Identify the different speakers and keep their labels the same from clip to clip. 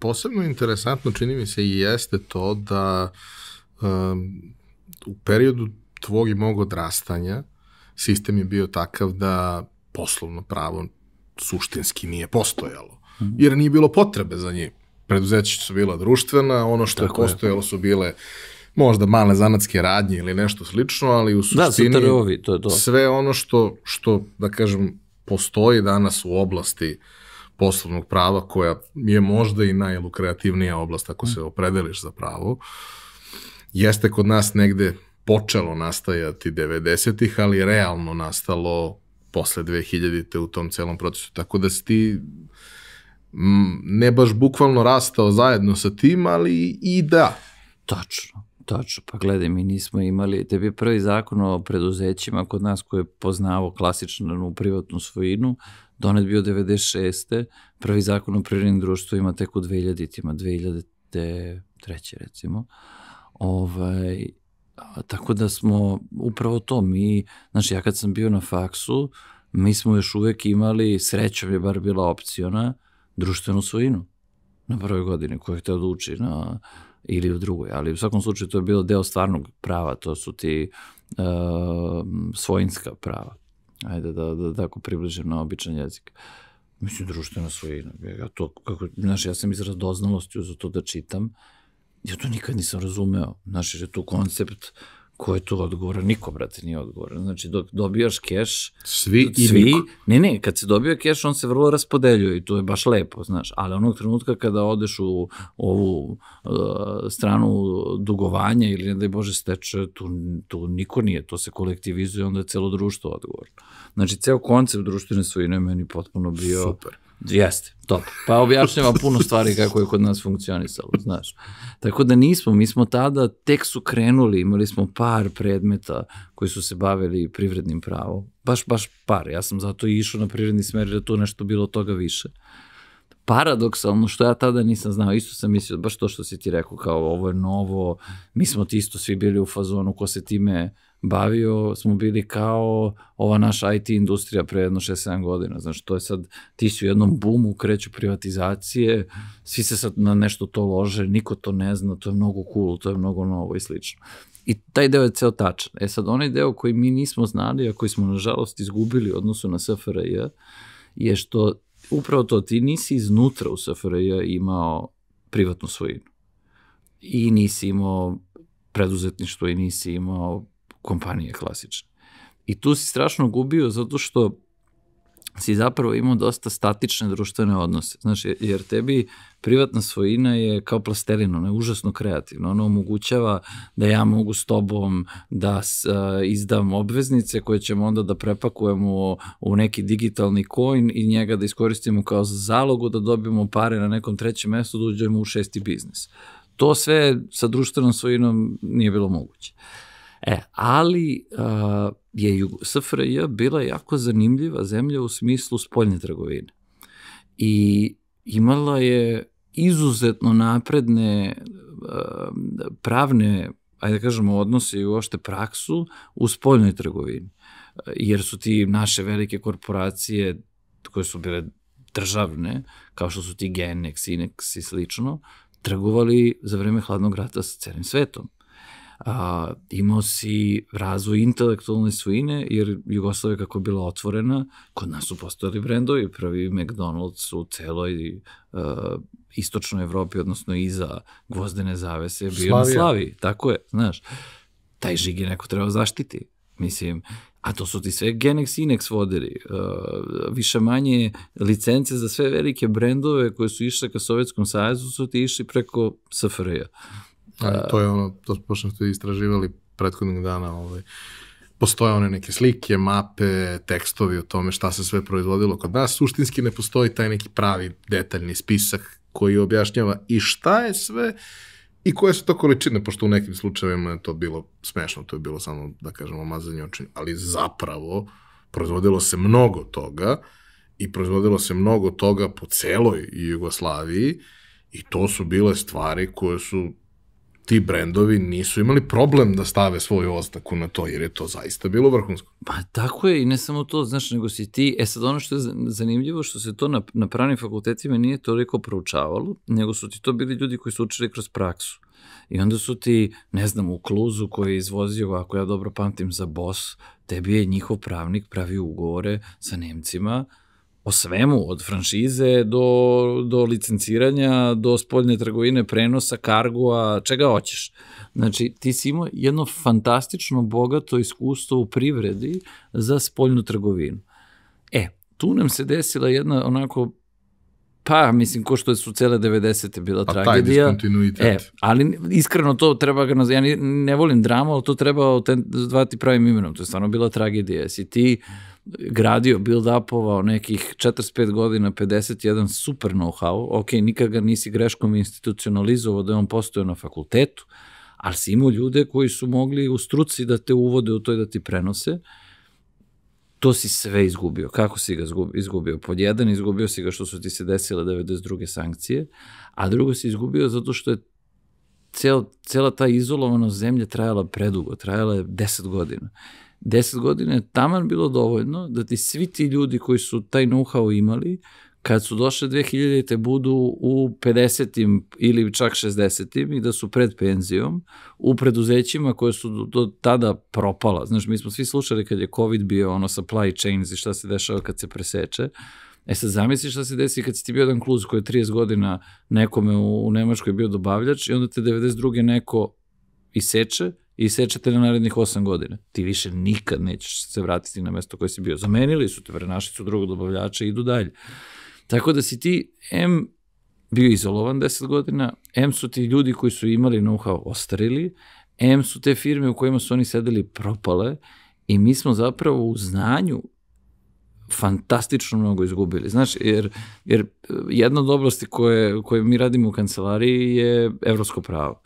Speaker 1: Posebno interesantno čini mi se i jeste to da u periodu tvog i mog odrastanja sistem je bio takav da poslovno pravo suštinski nije postojalo, jer nije bilo potrebe za njim. Preduzeća su bila društvena, ono što je postojalo su bile možda male zanatske radnje ili nešto slično, ali u suštini sve ono što, da kažem, postoji danas u oblasti poslovnog prava, koja je možda i najlukreativnija oblast ako se opredeliš za pravo, jeste kod nas negde počelo nastajati 90-ih, ali realno nastalo posle 2000-te u tom celom procesu. Tako da si ti ne baš bukvalno rastao zajedno sa tim, ali i da.
Speaker 2: Točno. Pa gledaj, mi nismo imali, tebi je prvi zakon o preduzećima kod nas koji je poznavao klasičnu privatnu svojinu, donet bio 96. Prvi zakon o privrednim društvima tek u 2000-tima, 2003. recimo. Tako da smo upravo to, znači ja kad sam bio na faksu, mi smo još uvek imali, srećom je bar bila opciona, društvenu svojinu na prvoj godini koju je hteo da uči ili u drugoj, ali u svakom slučaju to je bilo deo stvarnog prava, to su ti svojinska prava. Ajde da tako približim na običan jezik. Mislim, društvena svojina. Ja sam iz radoznalosti za to da čitam. Ja to nikad nisam razumeo. Znaš, jer je tu koncept ko je tu odgovoran. Niko, brate, nije odgovoran. Znači, dok dobijaš keš...
Speaker 1: Svi i niko.
Speaker 2: Ne, kad se dobija keš, on se vrlo raspodeljuje i to je baš lepo, znaš. Ali onog trenutka kada odeš u ovu stranu dugovanja ili, ne daj Bože, steče, tu niko nije. To se kolektivizuje, onda je celo društvo odgovorno. Znači, ceo koncept društvene svojine je meni potpuno bio...
Speaker 1: Super.
Speaker 2: Jeste, top. Pa objašnjava puno stvari kako je kod nas funkcionisalo, znaš. Tako da mi smo tada, tek su krenuli, imali smo par predmeta koji su se bavili privrednim pravom. Baš par. Ja sam zato i išao na privredni smer jer je tu nešto bilo toga više. Paradoksalno, što ja tada nisam znao, isto sam mislio, baš to što si ti rekao, kao ovo je novo, mi smo ti isto svi bili u fazonu ko se time bavio, smo bili kao ova naša IT industrija pre jedno 6-7 godina, znači to je sad, ti si u jednom boomu, kreću privatizacije, svi se sad na nešto to lože, niko to ne zna, to je mnogo cool, to je mnogo novo i slično. I taj deo je ceo tačan. Sad, onaj deo koji mi nismo znali, a koji smo nažalost izgubili u odnosu na SFRJ, je što upravo to, ti nisi iznutra u SFRJ imao privatnu svojinu. I nisi imao preduzetništvo i nisi imao kompanije klasične. I tu si strašno gubio zato što si zapravo imao dosta statične društvene odnose. Znaš, jer tebi privatna svojina je kao plastelina, ona je užasno kreativna. Ona omogućava da ja mogu s tobom da izdam obveznice koje ćemo onda da prepakujemo u neki digitalni coin i njega da iskoristimo kao zalogu da dobijemo pare na nekom trećem mestu da uđemo u 6. biznis. To sve sa društvenom svojinom nije bilo moguće. Ali je SFRJ bila jako zanimljiva zemlja u smislu spoljne trgovine. I imala je izuzetno napredne pravne, ajde da kažemo, odnose i uopšte praksu u spoljnoj trgovini. Jer su ti naše velike korporacije koje su bile državne, kao što su ti Genex, Inex i slično, trgovali za vreme hladnog rata sa celim svetom. Imao si razvoj intelektualne svojine, jer Jugoslavija kako je bila otvorena, kod nas su postojali brendovi, prvi McDonald's u celoj istočnoj Evropi, odnosno iza Gvozdene zavese je bio na Slaviji, tako je, znaš. Taj žig je neko trebao zaštiti, mislim, a to su ti sve Genex, Inex vodili, više manje licence za sve velike brendove koje su išle ka Sovjetskom savezu su ti išli preko SFRJ.
Speaker 1: To je ono, to pošto ste istraživali prethodnog dana, postoje one neke slike, mape, tekstovi o tome šta se sve proizvodilo kod nas, suštinski ne postoji taj neki pravi detaljni spisak koji objašnjava i šta je sve i koje su to količine, pošto u nekim slučajevima je to bilo smešno, to je bilo samo, da kažemo, mazanje očin, ali zapravo proizvodilo se mnogo toga i proizvodilo se mnogo toga po celoj Jugoslaviji i to su bile stvari koje su ti brendovi nisu imali problem da stave svoju oznaku na to, jer je to zaista bilo vrhunsko.
Speaker 2: Pa tako je, i ne samo to, znaš, nego si ti, sad ono što je zanimljivo, što se to na pravnim fakultetima nije toliko proučavalo, nego su ti to bili ljudi koji su učili kroz praksu. I onda su ti, ne znam, u Kluzu koji je izvozio, ako ja dobro pamtim, za Boss, tebi je njihov pravnik pravio ugovore sa Nemcima o svemu, od franšize do licenciranja, do spoljne trgovine, prenosa, kargoa, čega hoćeš. Znači, ti si imao jedno fantastično, bogato iskustvo u privredi za spoljnu trgovinu. Tu nam se desila jedna onako, pa, mislim, ko što su cele 90. bila tragedija.
Speaker 1: Taj diskontinuitet.
Speaker 2: Ali iskreno to treba ga nazvati, ja ne volim dramu, ali to treba zvati pravim imenom, to je stvarno bila tragedija. Si ti gradio, build-upovao nekih 45 godina, 51 super know-how, ok, nikad ga nisi greškom institucionalizovao da je on postojao na fakultetu, ali si imao ljude koji su mogli u struci da te uvode u to i da ti prenose, to si sve izgubio. Kako si ga izgubio? Pod jedan, izgubio si ga što su ti se desile 92. sankcije, a drugo si izgubio zato što je cijela ta izolovanost zemlje trajala predugo, trajala je 10 godina. 10 godina je taman bilo dovoljno da ti svi ti ljudi koji su taj know-how imali, kad su došle 2000-te budu u 50-im ili čak 60-im i da su pred penzijom, u preduzećima koje su do tada propala. Znaš, mi smo svi slušali kad je COVID bio, ono supply chains i šta se dešava kad se preseče. Sad zamisli šta se desi kad si ti bio jedan Kluz koji je 30 godina nekome u Nemačkoj bio dobavljač i onda te 92. neko iseče i sečete na narednih 8 godina. Ti više nikad nećeš se vratiti na mesto koje si bio. Zamenili su te, našli su drugog dobavljača i idu dalje. Tako da si ti bio izolovan 10 godina, su ti ljudi koji su imali know-how ostarili, su te firme u kojima su oni sedeli propale i mi smo zapravo u znanju fantastično mnogo izgubili. Znaš, jer jedna od oblasti koje mi radimo u kancelariji je evropsko pravo.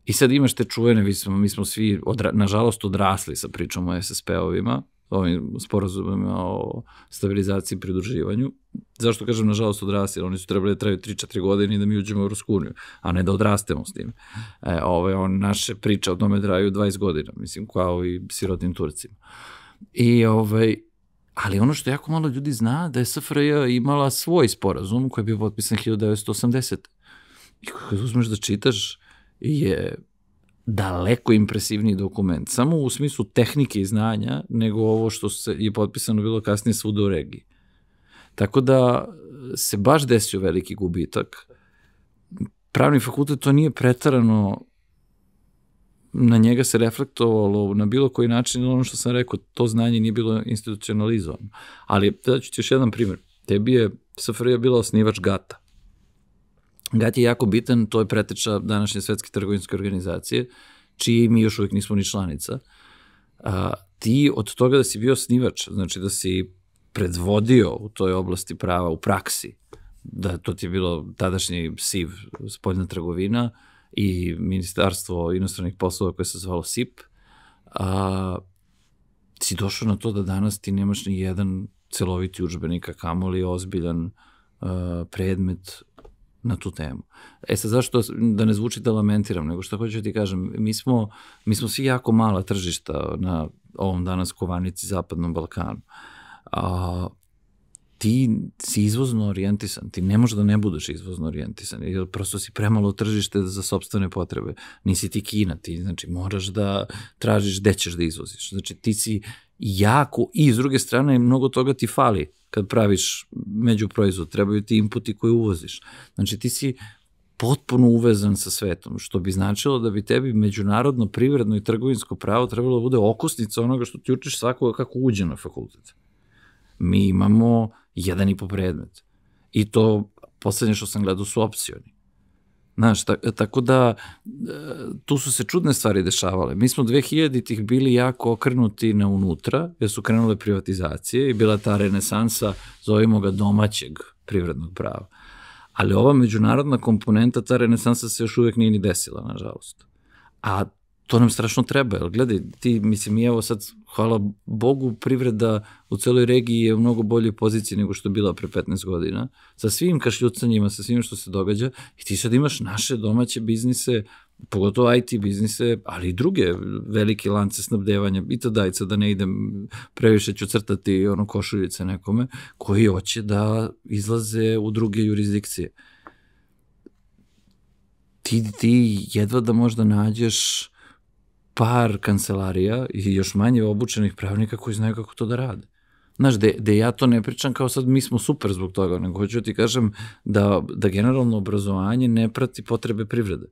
Speaker 2: I sad imaš te čuvene, mi smo svi, nažalost, odrasli sa pričom o SSP-ovima, ovim sporazumima o stabilizaciji i pridruživanju. Zašto kažem nažalost odrasli? Oni su trebali da traju 3-4 godine i da mi uđemo u Evropsku uniju, a ne da odrastemo s tim. Naše priče o tome traju 20 godina, mislim, kao i sirotim Turcima. Ali ono što jako malo ljudi zna, da je SFRJ imala svoj sporazum koji je bio potpisan 1980. I kad uzmeš da čitaš, je daleko impresivniji dokument, samo u smislu tehnike i znanja, nego ovo što je potpisano bilo kasnije svuda u regiji. Tako da se baš desio veliki gubitak. Pravni fakultet to nije pretarano, na njega se reflektovalo na bilo koji način, ono što sam rekao, to znanje nije bilo institucionalizovano. Ali, da ću ti još jedan primjer. Tebi je SFRJ bila osnivač GATT-a. GATT je jako bitan, to je preteča današnje Svetske trgovinske organizacije, čiji mi još uvijek nismo ni članica. Ti od toga da si bio osnivač, znači da si predvodio u toj oblasti prava u praksi, da to ti je bilo tadašnji SIV, spoljna trgovina, i Ministarstvo inostranih poslova koje se zvalo SIP, si došao na to da danas ti nemaš ni jedan celoviti udžbenik, a kamoli ozbiljan predmet na tu temu. Sad zašto da ne zvuči da lamentiram, nego što hoću ti kažem, mi smo svi jako mala tržišta na ovom danas kovanici Zapadnom Balkanu. Ti si izvozno orijentisan, ti ne možeš da ne budeš izvozno orijentisan, jer prosto si premalo tržište za sopstvene potrebe. Nisi ti Kina, ti znači moraš da tražiš gde ćeš da izvoziš. Znači ti si jako, i s druge strane mnogo toga ti fali kad praviš međuproizvod, trebaju ti inputi koje uvoziš. Znači ti si potpuno uvezan sa svetom, što bi značilo da bi tebi međunarodno, privredno i trgovinsko pravo trebalo da bude okosnica onoga što ti učiš svakoga kako uđe na fakultet. Mi imamo 1,5 predmet. I to, poslednje što sam gledao, su opcioni. Znaš, tako da tu su se čudne stvari dešavale. Mi smo 2000-ih bili jako okrenuti na unutra, jer su krenule privatizacije i bila ta renesansa, zovimo ga, domaćeg privrednog prava. Ali ova međunarodna komponenta, ta renesansa se još uvijek nije ni desila, nažalost. A to nam strašno treba, jer gledaj, ti, mislim, i evo sad, hvala Bogu, privreda u celoj regiji je u mnogo boljoj poziciji nego što je bila pre 15 godina, sa svim kašljucanjima, sa svim što se događa, i ti sad imaš naše domaće biznise pogotovo IT biznise, ali i druge velike lance snabdevanja, i to dajca da ne idem, previše ću crtati košuljice nekome, koji hoće da izlaze u druge jurisdikcije. Ti jedva da možda nađeš par kancelarija i još manje obučenih pravnika koji znaju kako to da rade. Znaš, gde ja to ne pričam kao sad mi smo super zbog toga, nego hoću ti kažem da generalno obrazovanje ne prati potrebe privrede.